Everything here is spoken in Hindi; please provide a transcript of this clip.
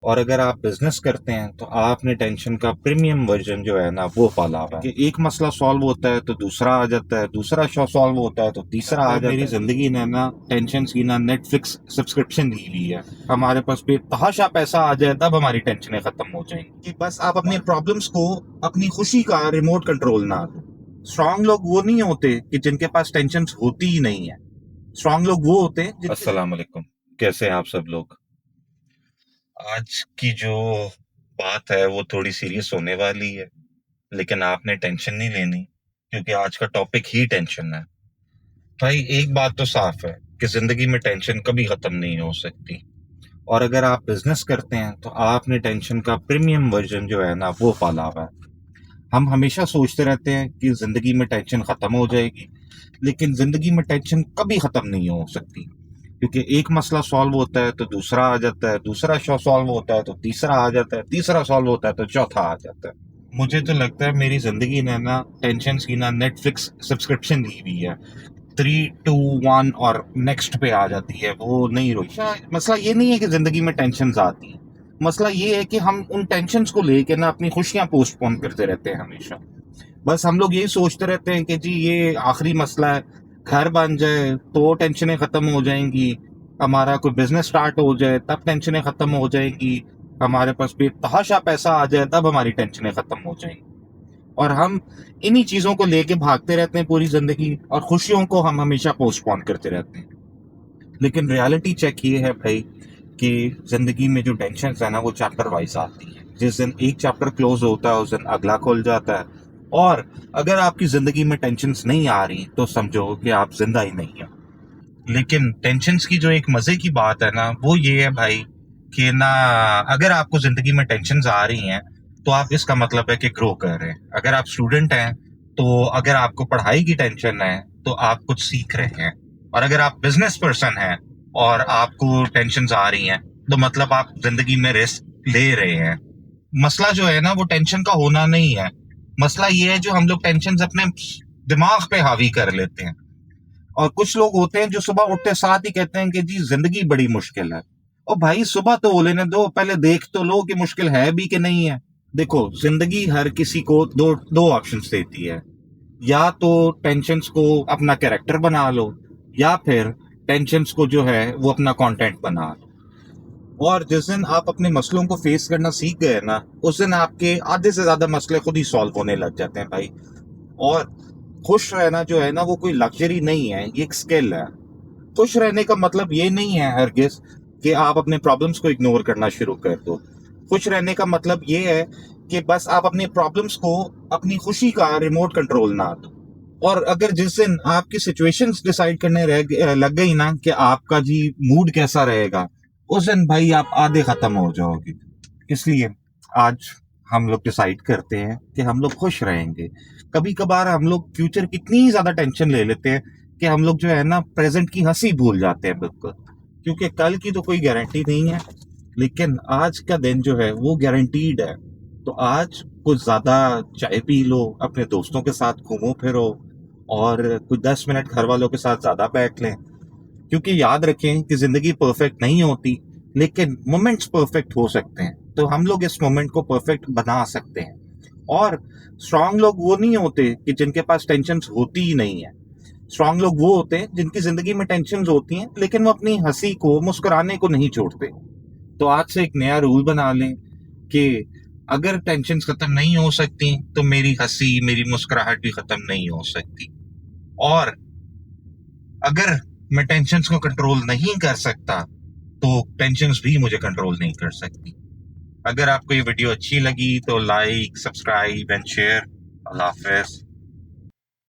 और अगर आप बिजनेस करते हैं तो आपने टेंशन का प्रीमियम वर्जन जो है ना वो पाला हुआ है कि एक मसला सॉल्व होता है तो दूसरा आ जाता है, दूसरा सॉल्व होता है तो तीसरा आ जाता है। मेरी जिंदगी ने ना टेंशन की ना नेटफ्लिक्स सब्सक्रिप्शन ली हुई है। हमारे पास बेतहाशा पैसा आ जाए तब हमारी टेंशनें खत्म हो जाएंगी कि बस आप अपने प्रॉब्लम्स को अपनी खुशी का रिमोट कंट्रोल ना दो। स्ट्रांग लोग वो नहीं होते कि जिनके पास टेंशन होती ही नहीं है। स्ट्रांग लोग वो होते हैं। अस्सलाम वालेकुम, कैसे हैं आप सब लोग? आज की जो बात है वो थोड़ी सीरियस होने वाली है, लेकिन आपने टेंशन नहीं लेनी क्योंकि आज का टॉपिक ही टेंशन है। भाई एक बात तो साफ है कि जिंदगी में टेंशन कभी खत्म नहीं हो सकती। और अगर आप बिजनेस करते हैं तो आपने टेंशन का प्रीमियम वर्जन जो है ना वो पाला हुआ है। हम हमेशा सोचते रहते हैं कि जिंदगी में टेंशन खत्म हो जाएगी, लेकिन जिंदगी में टेंशन कभी खत्म नहीं हो सकती क्योंकि एक मसला सॉल्व होता है तो दूसरा आ जाता है, दूसरा सॉल्व होता है तो तीसरा आ जाता है, तीसरा सॉल्व होता है तो चौथा आ जाता है। मुझे तो लगता है मेरी जिंदगी ने ना टेंशन की ना नेटफ्लिक्स सब्सक्रिप्शन ली हुई है। 3, 2, 1 और नेक्स्ट पे आ जाती है, वो नहीं रोई। मसला ये नहीं है कि जिंदगी में टेंशन आती है, मसला ये है कि हम उन टेंशन को लेके ना अपनी खुशियां पोस्टपोन करते रहते हैं हमेशा। बस हम लोग यही सोचते रहते हैं कि जी ये आखिरी मसला है, घर बन जाए तो टेंशनें खत्म हो जाएंगी, हमारा कोई बिजनेस स्टार्ट हो जाए तब टेंशनें खत्म हो जाएंगी, हमारे पास बेतहाशा पैसा आ जाए तब हमारी टेंशनें खत्म हो जाएंगी। और हम इन्हीं चीजों को लेके भागते रहते हैं पूरी जिंदगी, और खुशियों को हम हमेशा पोस्टपोन करते रहते हैं। लेकिन रियलिटी चेक ये है भाई कि जिंदगी में जो टेंशन है ना वो चैप्टर वाइज आती है। जिस दिन एक चैप्टर क्लोज होता है उस दिन अगला खुल जाता है। और अगर आपकी जिंदगी में टेंशन नहीं आ रही तो समझो कि आप जिंदा ही नहीं है। लेकिन टेंशन की जो एक मजे की बात है ना वो ये है भाई कि ना, अगर आपको जिंदगी में टेंशन आ रही हैं तो आप इसका मतलब है कि ग्रो कर रहे हैं। अगर आप स्टूडेंट हैं तो अगर आपको पढ़ाई की टेंशन है तो आप कुछ सीख रहे हैं। और अगर आप बिजनेस पर्सन हैं और आपको टेंशन आ रही हैं तो मतलब आप जिंदगी में रिस्क ले रहे हैं। मसला जो है ना वो टेंशन का होना नहीं है, मसला ये है जो हम लोग टेंशन अपने दिमाग पे हावी कर लेते हैं। और कुछ लोग होते हैं जो सुबह उठते साथ ही कहते हैं कि जी जिंदगी बड़ी मुश्किल है। और भाई सुबह तो वो लेने दो, पहले देख तो लो कि मुश्किल है भी कि नहीं है। देखो, जिंदगी हर किसी को दो दो ऑप्शंस देती है। या तो टेंशन्स को अपना कैरेक्टर बना लो, या फिर टेंशन्स को जो है वो अपना कंटेंट बना लो। और जिस दिन आप अपने मसलों को फेस करना सीख गए ना, उस दिन आपके आधे से ज्यादा मसले खुद ही सॉल्व होने लग जाते हैं भाई। और खुश रहना जो है ना वो कोई लग्जरी नहीं है, ये एक स्किल है। खुश रहने का मतलब ये नहीं है हरगिज कि आप अपने प्रॉब्लम्स को इग्नोर करना शुरू कर दो। खुश रहने का मतलब ये है कि बस आप अपने प्रॉब्लम्स को अपनी खुशी का रिमोट कंट्रोल ना दो। और अगर जिस दिन आपकी सिचुएशंस डिसाइड करने लग गई ना कि आपका जी मूड कैसा रहेगा, उस दिन भाई आप आधे खत्म हो जाओगे। इसलिए आज हम लोग डिसाइड करते हैं कि हम लोग खुश रहेंगे। कभी कभार हम लोग फ्यूचर की इतनी ज्यादा टेंशन ले लेते हैं कि हम लोग जो है ना प्रेजेंट की हंसी भूल जाते हैं बिल्कुल, क्योंकि कल की तो कोई गारंटी नहीं है। लेकिन आज का दिन जो है वो गारंटीड है। तो आज कुछ ज्यादा चाय पी लो, अपने दोस्तों के साथ घूमो फिरो, और कुछ 10 मिनट घर वालों के साथ ज्यादा बैठ लें। क्योंकि याद रखें कि जिंदगी परफेक्ट नहीं होती, लेकिन मोमेंट्स परफेक्ट हो सकते हैं। तो हम लोग इस मोमेंट को परफेक्ट बना सकते हैं। और स्ट्रांग लोग वो नहीं होते कि जिनके पास टेंशन होती ही नहीं है। स्ट्रांग लोग वो होते हैं जिनकी जिंदगी में टेंशन होती हैं लेकिन वो अपनी हंसी को, मुस्कुराने को नहीं छोड़ते। तो आज से एक नया रूल बना लें कि अगर टेंशन खत्म नहीं हो सकती तो मेरी हंसी, मेरी मुस्कुराहट भी खत्म नहीं हो सकती। और अगर मैं टेंशन को कंट्रोल नहीं कर सकता तो टेंशन भी मुझे कंट्रोल नहीं कर सकती। अगर आपको ये वीडियो अच्छी लगी तो like, subscribe and share. Allah Hafiz.